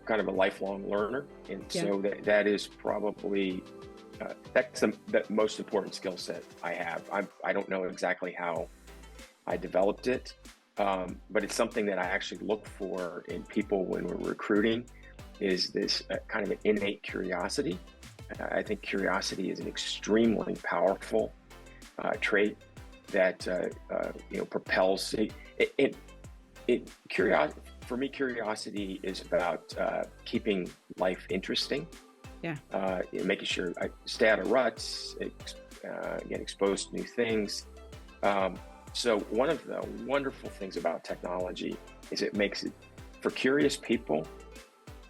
kind of a lifelong learner, and Yeah. so that is probably that's the most important skill set I have. I don't know exactly how I developed it, but it's something that I actually look for in people when we're recruiting. Is this kind of an innate curiosity? I think curiosity is an extremely powerful trait that propels it. Curiosity for me, curiosity is about keeping life interesting. Yeah. Making sure I stay out of ruts, get exposed to new things. So one of the wonderful things about technology is it makes it, for curious people,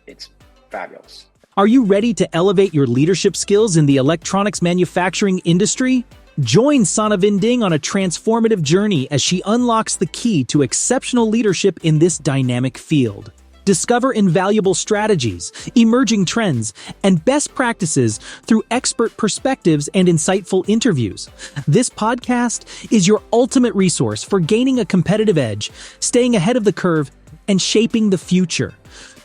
it's fabulous. Are you ready to elevate your leadership skills in the electronics manufacturing industry? Join Sannah Vinding on a transformative journey as she unlocks the key to exceptional leadership in this dynamic field. Discover invaluable strategies, emerging trends, and best practices through expert perspectives and insightful interviews. This podcast is your ultimate resource for gaining a competitive edge, staying ahead of the curve, and shaping the future.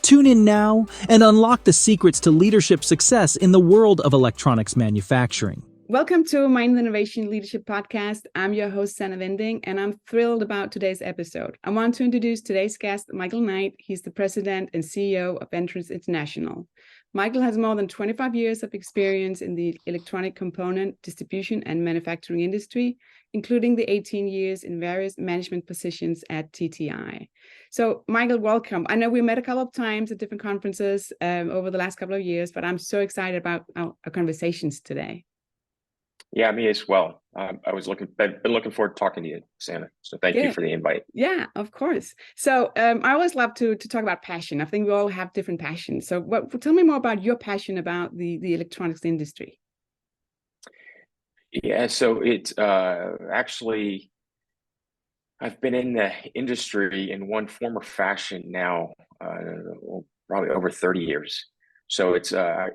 Tune in now and unlock the secrets to leadership success in the world of electronics manufacturing. Welcome to Mind Innovation Leadership Podcast. I'm your host, Sannah Vinding, and I'm thrilled about today's episode. I want to introduce today's guest, Michael Knight. He's the president and CEO of Entrance International. Michael has more than 25 years of experience in the electronic component, distribution, and manufacturing industry, including the 18 years in various management positions at TTI. So, Michael, welcome. I know we met a couple of times at different conferences over the last couple of years, but I'm so excited about our conversations today. Yeah, me as well. I've been looking forward to talking to you, Sannah. So thank you for the invite. Yeah, of course. So I always love to talk about passion. I think we all have different passions. So tell me more about your passion about the electronics industry. Yeah, so it's actually, I've been in the industry in one form or fashion now, probably over 30 years. So it's I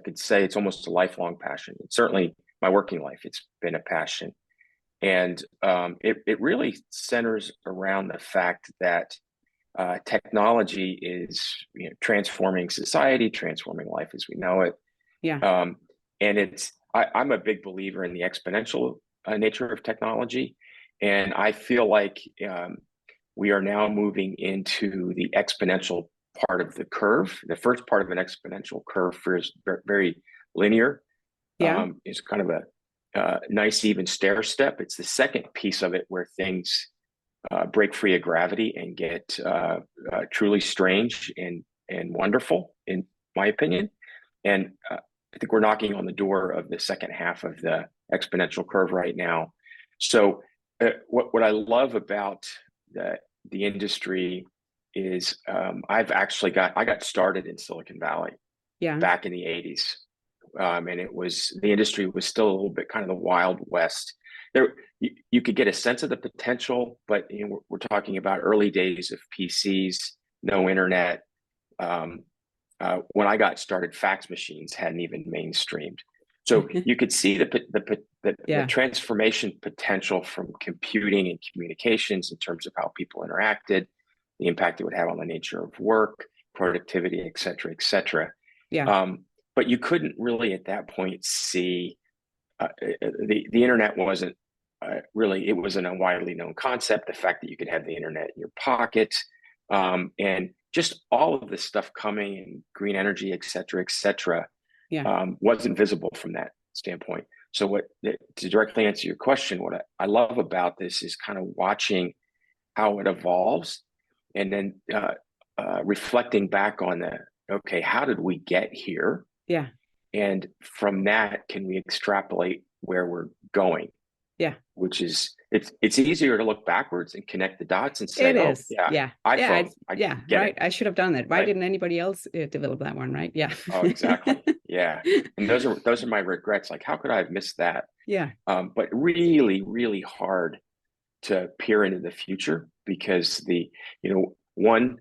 could say it's almost a lifelong passion. It's certainly my working life. It's been a passion, and it really centers around the fact that technology is transforming society, transforming life as we know it. Yeah. And I'm a big believer in the exponential nature of technology, and I feel like we are now moving into the exponential part of the curve. The first part of an exponential curve is very linear. Yeah. It's kind of a nice even stair step. It's the second piece of it where things break free of gravity and get truly strange and wonderful, in my opinion. And I think we're knocking on the door of the second half of the exponential curve right now. So what I love about the industry is I got started in Silicon Valley back in the 80s. And the industry was still a little bit kind of the Wild West. There, you could get a sense of the potential, but we're talking about early days of PCs, no internet. When I got started, fax machines hadn't even mainstreamed. So you could see the transformation potential from computing and communications in terms of how people interacted, the impact it would have on the nature of work, productivity, et cetera, et cetera. Yeah. But you couldn't really at that point see the internet wasn't really, it wasn't a widely known concept. The fact that you could have the internet in your pocket, and just all of this stuff coming and green energy, et cetera, wasn't visible from that standpoint. So to directly answer your question, what I love about this is kind of watching how it evolves, and then reflecting back on okay, how did we get here? Yeah. And from that, can we extrapolate where we're going? Yeah. Which is, it's easier to look backwards and connect the dots and say, I should have done that. Why didn't anybody else develop that one? Right. Yeah. Oh, exactly. Yeah. And those are my regrets. Like, how could I have missed that? Yeah. But really, really hard to peer into the future, because one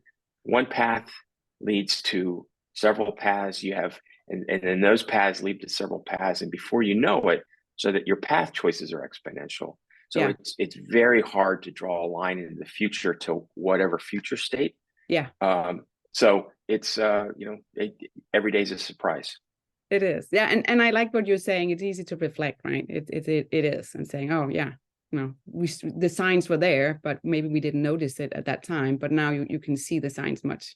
path leads to several paths. You have, and then those paths lead to several paths, and before you know it, so that your path choices are exponential. So it's very hard to draw a line into the future to whatever future state. Yeah. So it's every day's a surprise. It is. Yeah. And I like what you're saying. It's easy to reflect, right? It is. And saying, oh yeah, the signs were there, but maybe we didn't notice it at that time. But now you can see the signs much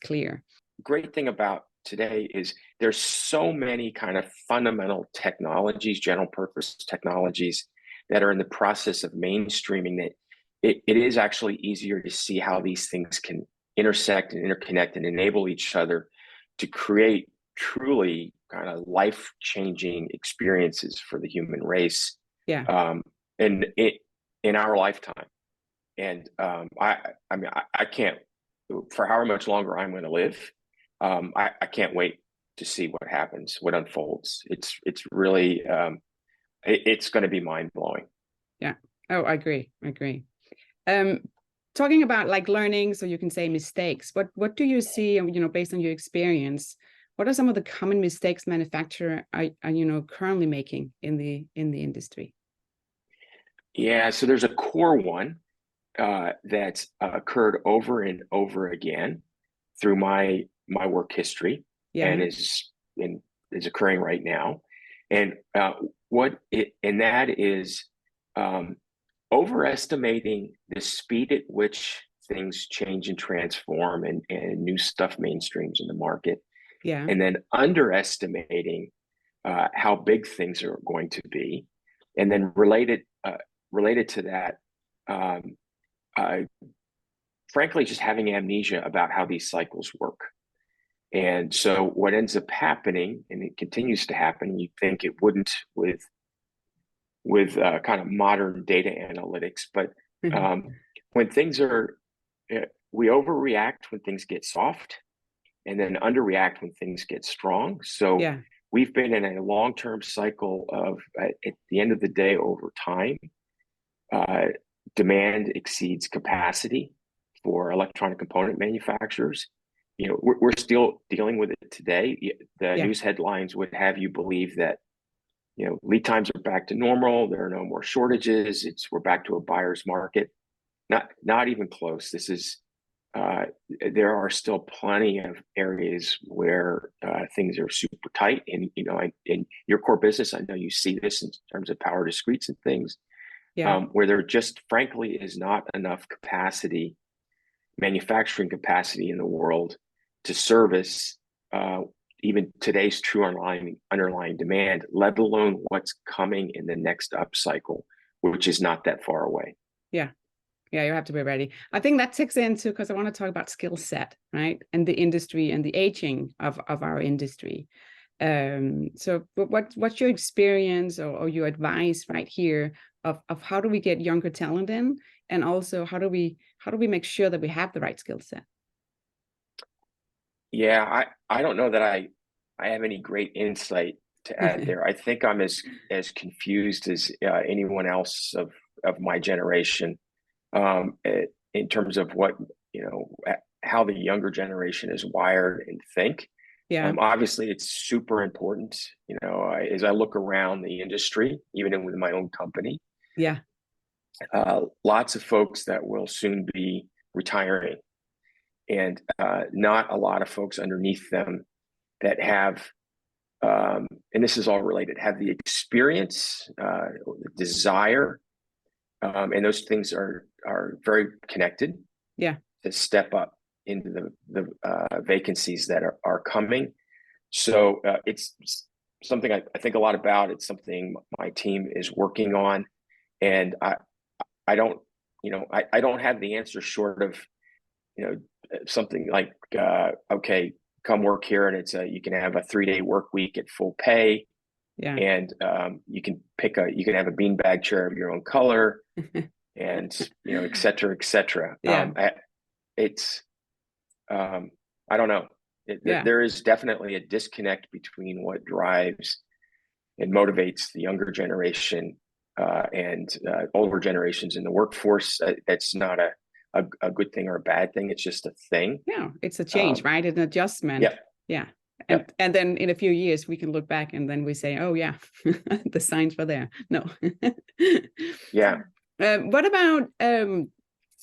clearer. Great thing about today is there's so many kind of fundamental technologies, general purpose technologies that are in the process of mainstreaming that it is actually easier to see how these things can intersect and interconnect and enable each other to create truly kind of life-changing experiences for the human race. Yeah. And in our lifetime. And I can't, for however much longer I'm going to live, I can't wait to see what happens, what unfolds. It's really, it's going to be mind-blowing. Yeah. Oh, I agree. Talking about like learning, so you can say mistakes. What do you see, based on your experience? What are some of the common mistakes manufacturers are currently making in the industry? Yeah, so there's a core one that's occurred over and over again through my work history, and is occurring right now. And that is overestimating the speed at which things change and transform and new stuff mainstreams in the market. Yeah. And then underestimating how big things are going to be. And then related to that, frankly, just having amnesia about how these cycles work. And so what ends up happening, and it continues to happen, you'd think it wouldn't with kind of modern data analytics, but when things are, we overreact when things get soft, and then underreact when things get strong. So we've been in a long-term cycle of, at the end of the day, over time, demand exceeds capacity for electronic component manufacturers. We're still dealing with it today. The news headlines would have you believe that lead times are back to normal. There are no more shortages. We're back to a buyer's market. Not even close. This is there are still plenty of areas where things are super tight. And in your core business, I know you see this in terms of power discretes and things, where there just frankly is not enough capacity, manufacturing capacity in the world to service even today's true underlying demand, let alone what's coming in the next upcycle, which is not that far away. Yeah, you have to be ready. I think that takes into, because I want to talk about skill set, right? And the industry and the aging of our industry. So what's your experience or your advice right here of how do we get younger talent in? And also how do we make sure that we have the right skill set? Yeah, I don't know that I have any great insight to add there. I think I'm as confused as anyone else of my generation in terms of what how the younger generation is wired and think. Obviously, it's super important. As I look around the industry, even with my own company, lots of folks that will soon be retiring. And not a lot of folks underneath them that have, and this is all related, have the experience, the desire, and those things are very connected. To step up into the vacancies that are coming. So it's something I think a lot about. It's something my team is working on, and I don't have the answer short of something like, okay, come work here, and you can have a 3-day work week at full pay, and you can have a beanbag chair of your own color, and et cetera, et cetera. It's I don't know. There is definitely a disconnect between what drives and motivates the younger generation and older generations in the workforce. That's not a good thing or a bad thing. It's just a thing. Yeah, it's a change, right? An adjustment. And then in a few years we can look back and then we say, oh yeah, the signs were there. No. Yeah. What about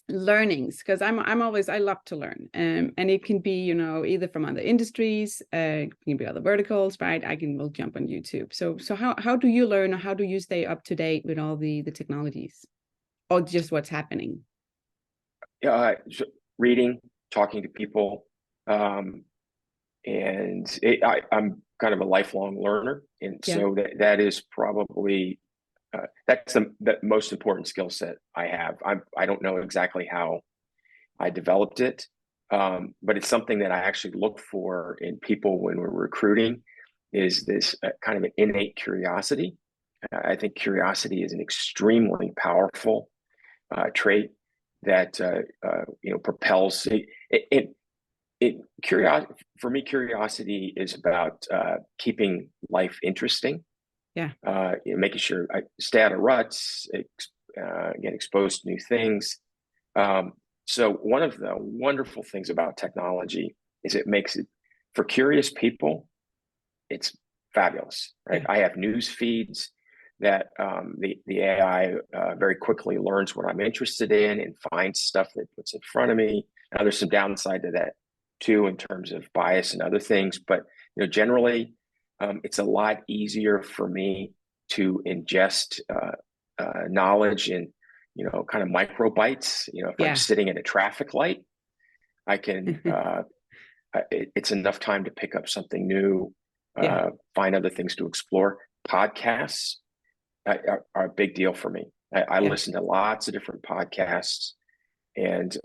learnings, because I love to learn, and it can be, either from other industries, it can be other verticals, right? Will jump on YouTube. So how do you learn, or how do you stay up to date with all the technologies, or just what's happening? Reading, talking to people, I'm kind of a lifelong learner, and so that is probably that's the most important skill set I have. I don't know exactly how I developed it, but it's something that I actually look for in people when we're recruiting, is this kind of an innate curiosity. I think curiosity is an extremely powerful trait that propels curiosity. For me, curiosity is about keeping life interesting. Yeah. Making sure I stay out of ruts, get exposed to new things. So one of the wonderful things about technology is it makes it, for curious people, it's fabulous, right? Yeah. I have news feeds that the AI very quickly learns what I'm interested in and finds stuff that puts in front of me. Now, there's some downside to that too, in terms of bias and other things, but generally, it's a lot easier for me to ingest knowledge in kind of microbytes. If I'm sitting at a traffic light, I can it's enough time to pick up something new, find other things to explore. Podcasts are a big deal for me. I listen to lots of different podcasts, and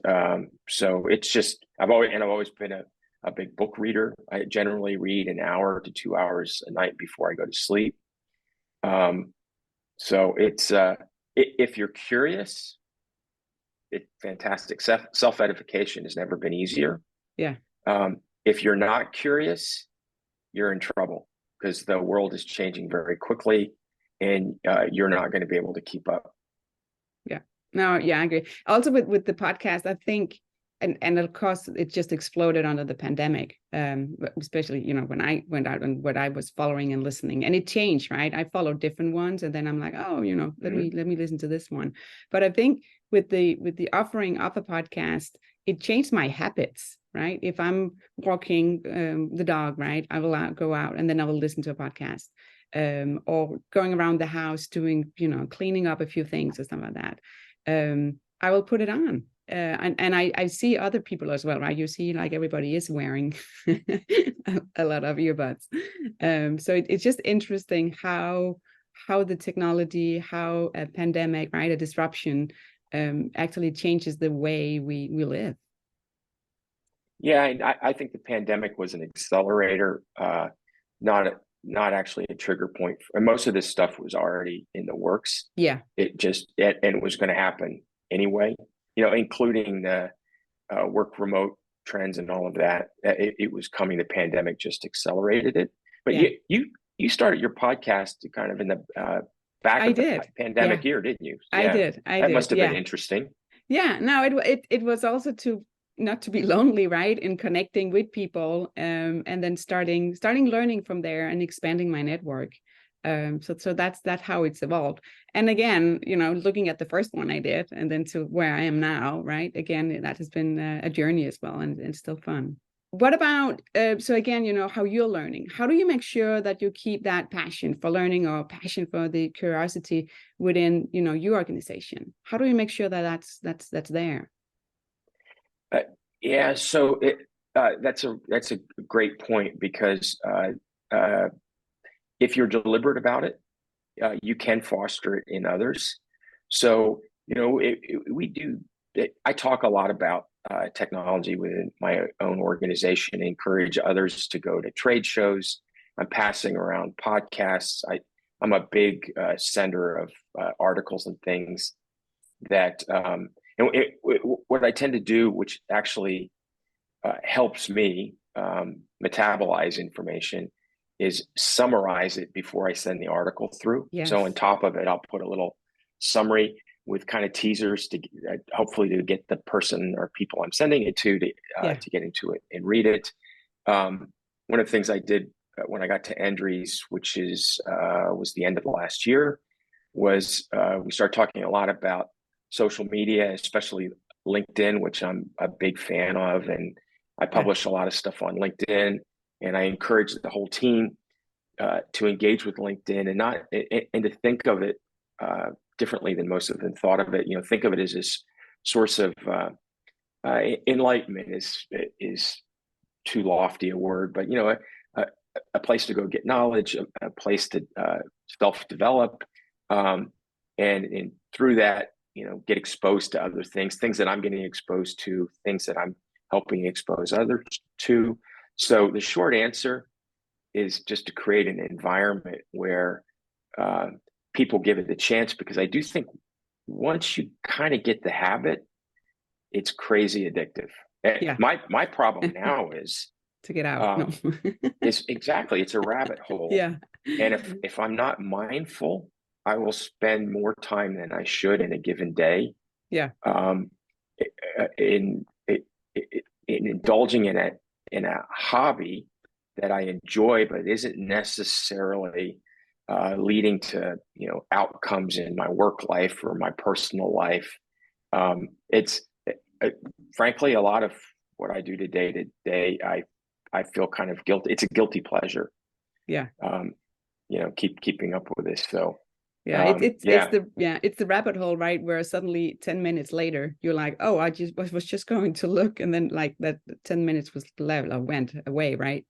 so it's just I've always been a big book reader. I generally read an hour to 2 hours a night before I go to sleep. So it's if you're curious, it's fantastic. Self-edification has never been easier. Yeah. If you're not curious, you're in trouble, because the world is changing very quickly, and you're not going to be able to keep up. Yeah. No, yeah, I agree. Also with the podcast, I think, and of course it just exploded under the pandemic, especially when I went out and what I was following and listening, and it changed, right? I followed different ones, and then I'm like, oh, let me listen to this one. But I think with the offering of a podcast, it changed my habits, right? If I'm walking the dog, right, I will go out and then I will listen to a podcast, or going around the house doing cleaning up a few things or something like that. I will put it on. And I see other people as well, right? You see, like, everybody is wearing a lot of earbuds. So it's just interesting how the technology, how a pandemic, right, a disruption, actually changes the way we live. Yeah, I think the pandemic was an accelerator, not actually a trigger point. And most of this stuff was already in the works. Yeah. And it was going to happen anyway, including the work remote trends and all of that. It was coming. The pandemic just accelerated it. But you started your podcast kind of in the back of the pandemic year, didn't you? I did. That must have been interesting. Yeah. No, it was also to not to be lonely, right, in connecting with people, and then starting learning from there and expanding my network. So that's how it's evolved. And again, looking at the first one I did, and then to where I am now, right, again, that has been a journey as well, and it's still fun. What about so again, how you're learning, how do you make sure that you keep that passion for learning, or passion for the curiosity within your organization? How do you make sure that that's there? Yeah, so that's a great point, because if you're deliberate about it, you can foster it in others. So I talk a lot about technology within my own organization, encourage others to go to trade shows. I'm passing around podcasts. I'm a big sender of articles and things that. And what I tend to do, which actually helps me metabolize information, is summarize it before I send the article through. Yes. So on top of it, I'll put a little summary with kind of teasers to hopefully to get the person or people I'm sending it to get into it and read it. One of the things I did when I got to Andres, which was the end of last year, was we started talking a lot about social media, especially LinkedIn, which I'm a big fan of, and I publish a lot of stuff on LinkedIn, and I encourage the whole team to engage with LinkedIn and not and to think of it differently than most of them thought of it. Think of it as this source of enlightenment is too lofty a word, but a place to go get knowledge, a place to self-develop, and through that, get exposed to other things that I'm getting exposed to, things that I'm helping expose others to. So the short answer is just to create an environment where people give it a chance, because I do think once you kind of get the habit, it's crazy addictive. Yeah. My problem now is to get out. No. it's a rabbit hole. Yeah. And if I'm not mindful, I will spend more time than I should in a given day. Yeah. In indulging in a hobby that I enjoy, but isn't necessarily leading to outcomes in my work life or my personal life. It's frankly, a lot of what I do day to day, I feel kind of guilty. It's a guilty pleasure. Yeah. Keeping up with this. So yeah, it's the rabbit hole, right? Where suddenly 10 minutes later, you're like, oh, I was just going to look, and then like that 10 minutes went away, right?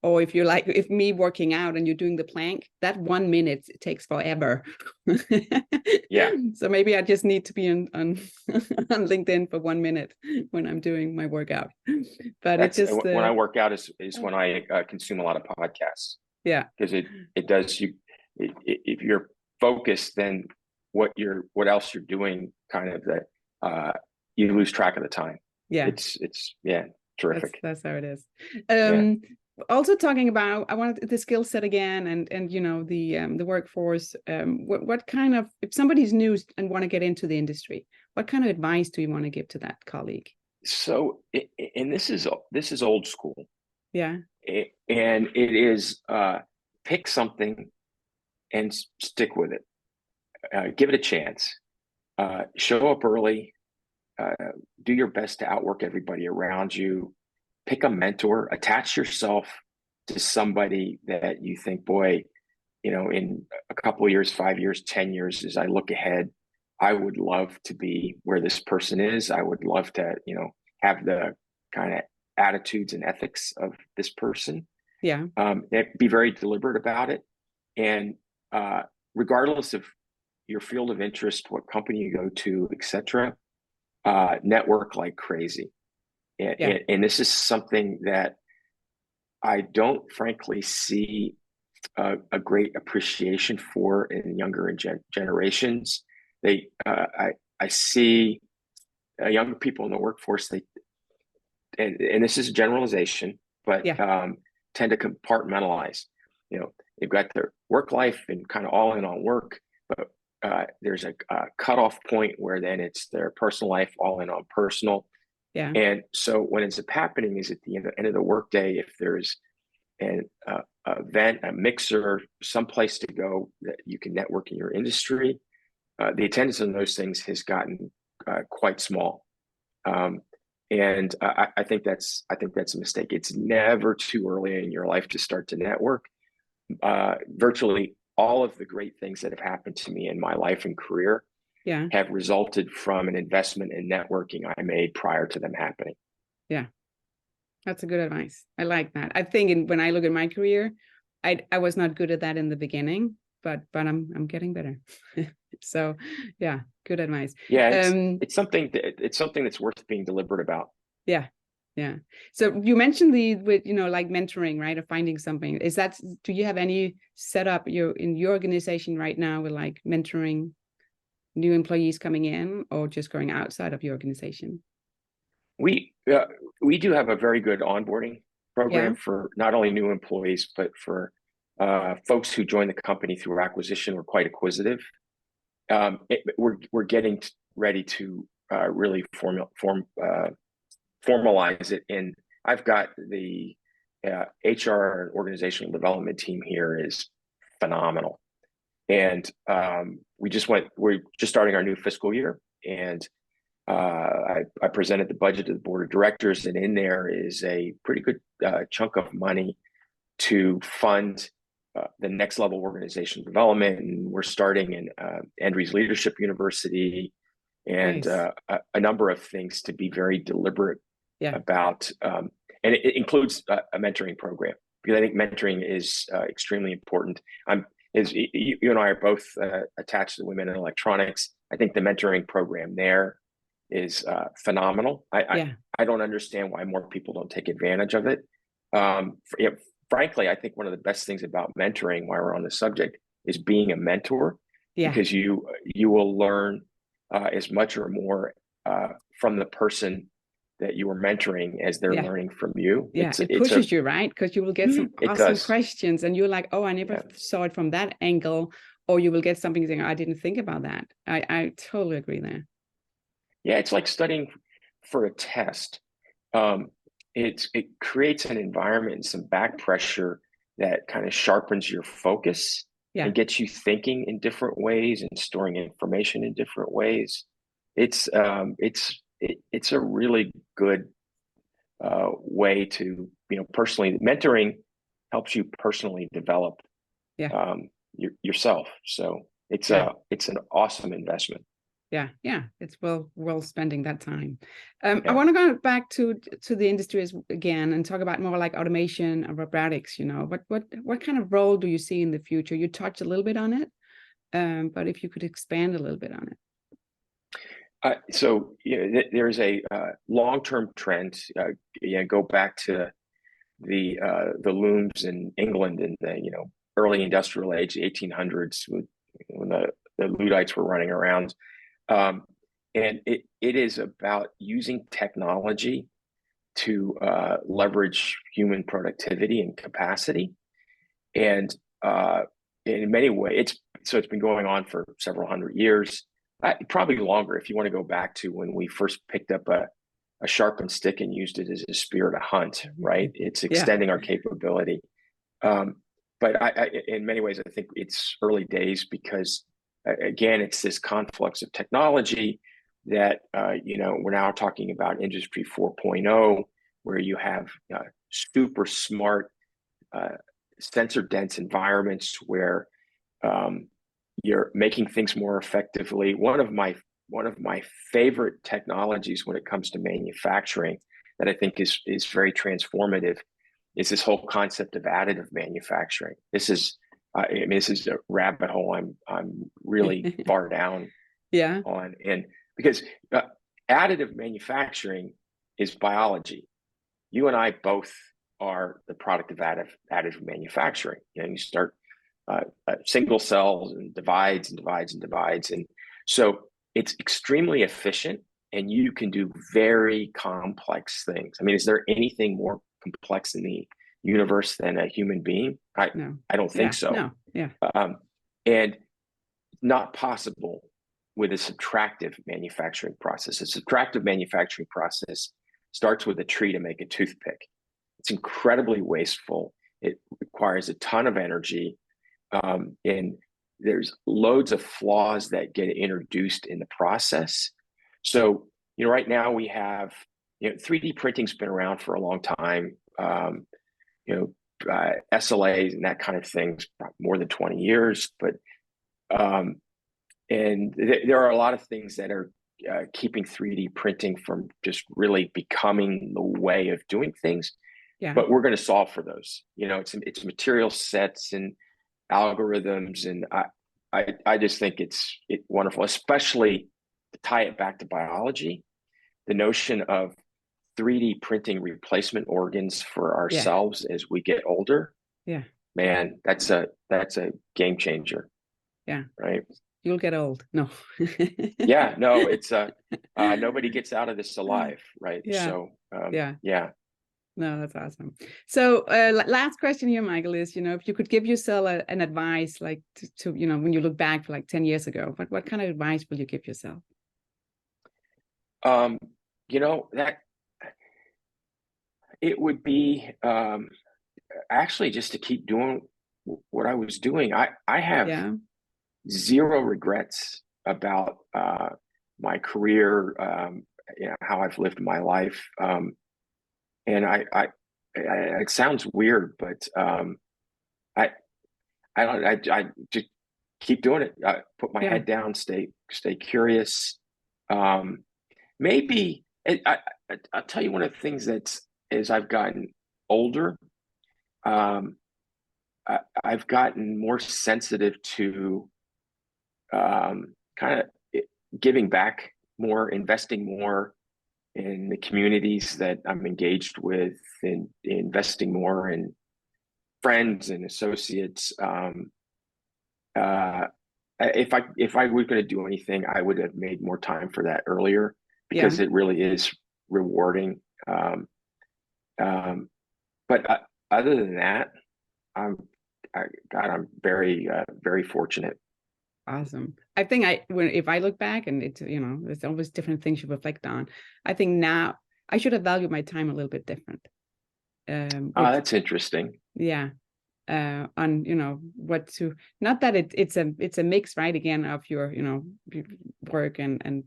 Or if you're like, if me working out and you're doing the plank, that 1 minute it takes forever. Yeah. So maybe I just need to be on LinkedIn for 1 minute when I'm doing my workout. But it's just when I work out is when I consume a lot of podcasts. Yeah, because it does if you're focused, then what else you're doing, kind of that you lose track of the time. Yeah, it's terrific. That's how it is. Also talking about, I wanted the skill set again, and the workforce. What kind of, if somebody's new and want to get into the industry, what kind of advice do you want to give to that colleague? So, and this is old school. Yeah. And it is pick something and stick with it. Give it a chance. Show up early. Do your best to outwork everybody around you. Pick a mentor. Attach yourself to somebody that you think, boy, in a couple of years, 5 years, 10 years, as I look ahead, I would love to be where this person is. I would love to, have the kind of attitudes and ethics of this person. Yeah. Be very deliberate about it. And regardless of your field of interest, what company you go to, etc., network like crazy. And this is something that I don't frankly see a great appreciation for in younger generations. I see younger people in the workforce, and this is a generalization, but tend to compartmentalize. They've got their work life and kind of all in on work, but there's a cutoff point where then it's their personal life all in on personal. Yeah. And so what ends up happening is at the end of the workday, if there's an event, a mixer, someplace to go that you can network in your industry, the attendance on those things has gotten quite small. And I think that's a mistake. It's never too early in your life to start to network. Virtually all of the great things that have happened to me in my life and career have resulted from an investment in networking I made prior to them happening. Yeah, that's a good advice. I like that. I think when I look at my career, I was not good at that in the beginning, but I'm getting better. So yeah, good advice. Yeah, it's something that's worth being deliberate about. Yeah. Yeah. So you mentioned like mentoring, right? Or finding something. Do you have any setup in your organization right now with like mentoring new employees coming in, or just going outside of your organization? We do have a very good onboarding program for not only new employees, but for folks who join the company through acquisition. We're quite acquisitive. We're getting ready to really formalize it. And I've got the HR and organizational development team here is phenomenal. And we're just starting our new fiscal year, and I presented the budget to the board of directors, and in there is a pretty good chunk of money to fund the next level organizational development. And we're starting in Andrews Leadership University and Nice. a number of things to be very deliberate Yeah. about. And it includes a mentoring program, because I think mentoring is extremely important. You and I are both attached to Women in Electronics. I think the mentoring program there is phenomenal. I don't understand why more people don't take advantage of it. Frankly, I think one of the best things about mentoring, while we're on the subject, is being a mentor, because you will learn as much or more from the person that you are mentoring as they're learning from you. Yeah, it pushes you, right? Because you will get some awesome questions, and you're like, oh, I never saw it from that angle. Or you will get something saying, I didn't think about that. I totally agree there. Yeah, it's like studying for a test. It creates an environment and some back pressure that kind of sharpens your focus and gets you thinking in different ways and storing information in different ways. It's a really good way to, personally, mentoring helps you personally develop yourself. So it's an awesome investment. Yeah, it's well spending that time. I want to go back to the industry again and talk about more like automation and robotics. What kind of role do you see in the future? You touched a little bit on it, but if you could expand a little bit on it. So there's a long-term trend. Go back to the looms in England in the early industrial age, 1800s, when the Luddites were running around. And it is about using technology to leverage human productivity and capacity. And in many ways, it's been going on for several hundred years, probably longer if you want to go back to when we first picked up a sharpened stick and used it as a spear to hunt, right? It's extending our capability. But in many ways, I think it's early days, because again, it's this conflux of technology that, we're now talking about Industry 4.0, where you have super smart, sensor dense environments where you're making things more effectively. One of my favorite technologies when it comes to manufacturing that I think is very transformative is this whole concept of additive manufacturing. This is a rabbit hole I'm really far down on, and because additive manufacturing is biology. You and I both are the product of additive manufacturing. You start single cells and divides and divides and divides, and so it's extremely efficient, and you can do very complex things. I mean, is there anything more complex in the universe than a human being? I don't think so. No. And not possible with a subtractive manufacturing process. A subtractive manufacturing process starts with a tree to make a toothpick. It's incredibly wasteful. It requires a ton of energy, and there's loads of flaws that get introduced in the process. So, right now we have, 3D printing's been around for a long time. SLAs and that kind of things, more than 20 years. But and there are a lot of things that are keeping 3D printing from just really becoming the way of doing things. But we're going to solve for those. It's material sets and algorithms, and I just think it's wonderful, especially to tie it back to biology. The notion of 3D printing replacement organs for ourselves as we get older. Man, that's a game changer. Right. You'll get old. No. No, it's nobody gets out of this alive, right? So No, that's awesome. So last question here, Michael, is, if you could give yourself an advice, like to when you look back for like 10 years ago, what kind of advice will you give yourself? That it would be actually just to keep doing what I was doing. I have zero regrets about my career, how I've lived my life. And it sounds weird, but I, I just keep doing it. I put my head down, stay curious. Maybe I'll tell you one of the things that's as I've gotten older, I've gotten more sensitive to kind of giving back more, investing more in the communities that I'm engaged with, and investing more in friends and associates. If I were going to do anything, I would have made more time for that earlier, because it really is rewarding. But other than that, I'm very very fortunate. Awesome. I think if I look back, and it's, there's always different things you reflect on. I think now I should have valued my time a little bit different. That's interesting. Yeah. On what to, not that it's a mix, right, again, of your work and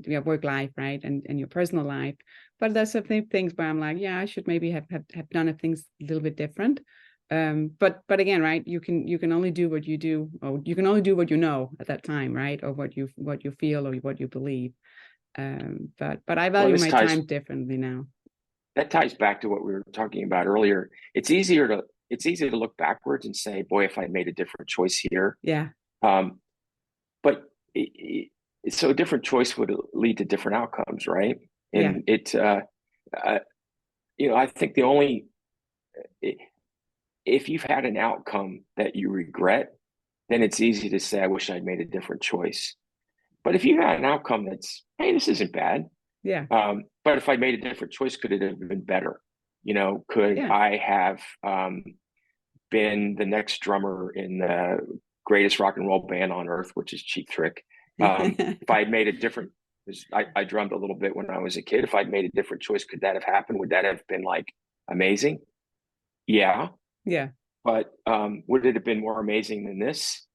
your work life, right, and your personal life, but there's some things where I'm like, yeah, I should maybe have done things a little bit different. But again, right, you can only do what you do, or you can only do what you know at that time, right, or what you feel or what you believe. But I value my time differently now. That ties back to what we were talking about earlier. It's easy to look backwards and say, boy, if I made a different choice here. Yeah. But so a different choice would lead to different outcomes, right? And I think the only, if you've had an outcome that you regret, then it's easy to say, I wish I'd made a different choice. But if you had an outcome that's, hey, this isn't bad. Yeah. But if I made a different choice, could it have been better? Could I have been the next drummer in the greatest rock and roll band on earth, which is Cheap Trick? If I had made a different, I drummed a little bit when I was a kid. If I'd made a different choice, could that have happened? Would that have been like amazing? Yeah. Yeah. But would it have been more amazing than this?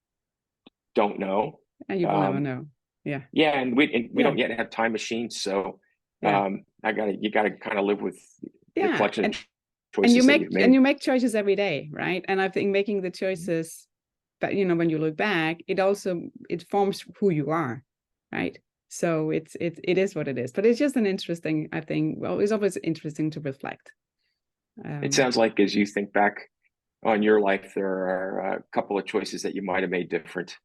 Don't know. And you will never know. Yeah. Yeah, and we don't yet have time machines, so you gotta kind of live with the collection of choices that you've made. And you make choices every day, right? And I think making the choices, but when you look back, it forms who you are, right? So it is what it is. But it's just an interesting, I think. Well, it's always interesting to reflect. It sounds like as you think back on your life, there are a couple of choices that you might have made different,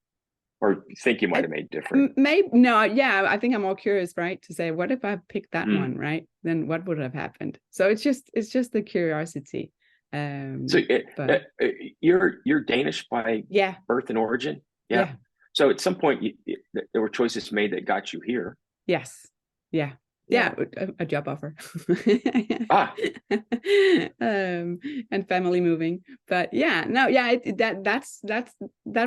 or think you might have made different. Maybe no, yeah. I think I'm more curious, right, to say, what if I picked that one, right? Then what would have happened? So it's just the curiosity. So you're Danish by birth and origin. Yeah. So at some point there were choices made that got you here. Yes. Yeah. Yeah, a job offer. And family moving. But that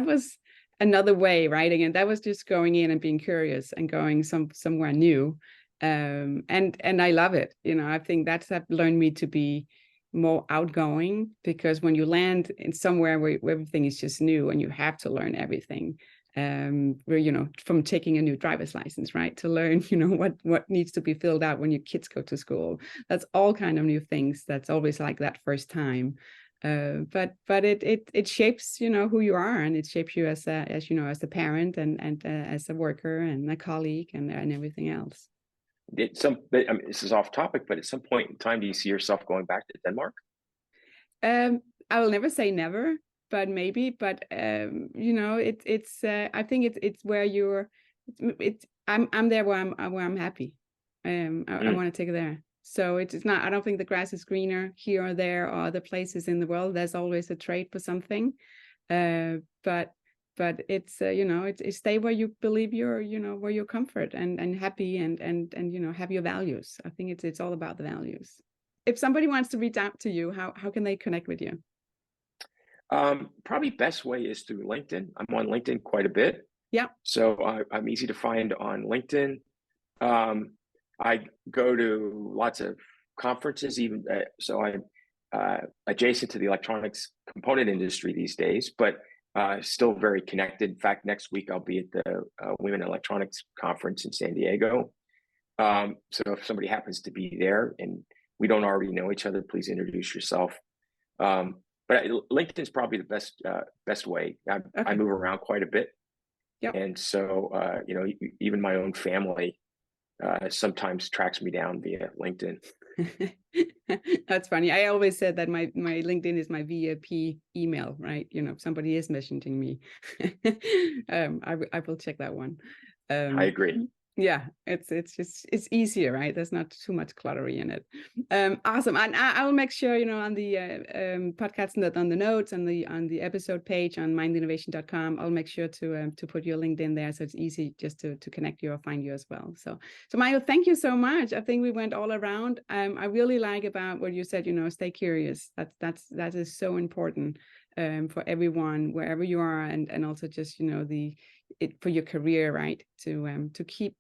was another way, right? Again, that was just going in and being curious and going somewhere new. And I love it. I think that learned me to be more outgoing, because when you land in somewhere where everything is just new and you have to learn everything, from taking a new driver's license, right, to learn, what needs to be filled out when your kids go to school. That's all kind of new things. That's always like that first time. But it shapes, who you are, and it shapes you as a parent and as a worker and a colleague and everything else. This is off topic, but at some point in time, do you see yourself going back to Denmark? I will never say never, but maybe. But it's I think it's where you're. I'm there where I'm happy. I want to take it there. So it's not. I don't think the grass is greener here or there or other places in the world. There's always a trade for something, but it's it's stay where you believe you're where you're comfort and happy and have your values. I think it's all about the values. If somebody wants to reach out to you, how can they connect with you? Probably best way is through LinkedIn. I'm on LinkedIn quite a bit. Yeah. So I'm easy to find on LinkedIn. I go to lots of conferences, even so I'm adjacent to the electronics component industry these days, but Still very connected. In fact, next week I'll be at the Women in Electronics Conference in San Diego. So if somebody happens to be there and we don't already know each other, please introduce yourself. But LinkedIn's probably the best way. I move around quite a bit. Yep. And so, even my own family sometimes tracks me down via LinkedIn. That's funny. I always said that my LinkedIn is my VIP email, right? If somebody is messaging me, I will check that one. I agree. Yeah, it's easier, right? There's not too much cluttery in it. Awesome. And I will make sure, on the podcast and on the notes and on the episode page on mindinnovation.com, I'll make sure to put your LinkedIn there, so it's easy just to connect you or find you as well. So Michael, thank you so much. I think we went all around. I really like about what you said, stay curious. That is so important for everyone, wherever you are, and also just for your career, right? To keep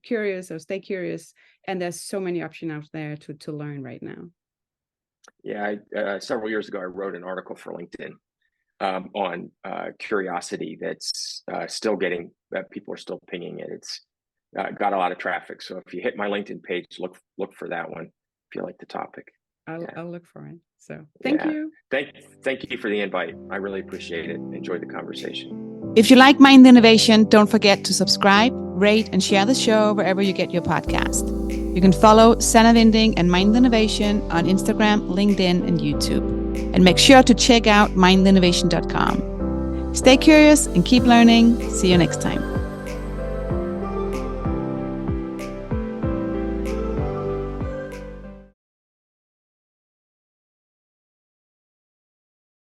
curious, or stay curious. And there's so many options out there to learn right now. Yeah, several years ago, I wrote an article for LinkedIn on curiosity that's still getting, people are still pinging it. It's got a lot of traffic. So if you hit my LinkedIn page, look for that one if you like the topic. I'll look for it. So thank you. Thank you for the invite. I really appreciate it. Enjoyed the conversation. If you like Mind Innovation, don't forget to subscribe, rate, and share the show wherever you get your podcast. You can follow Sannah Vinding and Mind Innovation on Instagram, LinkedIn, and YouTube. And make sure to check out mindinnovation.com. Stay curious and keep learning. See you next time.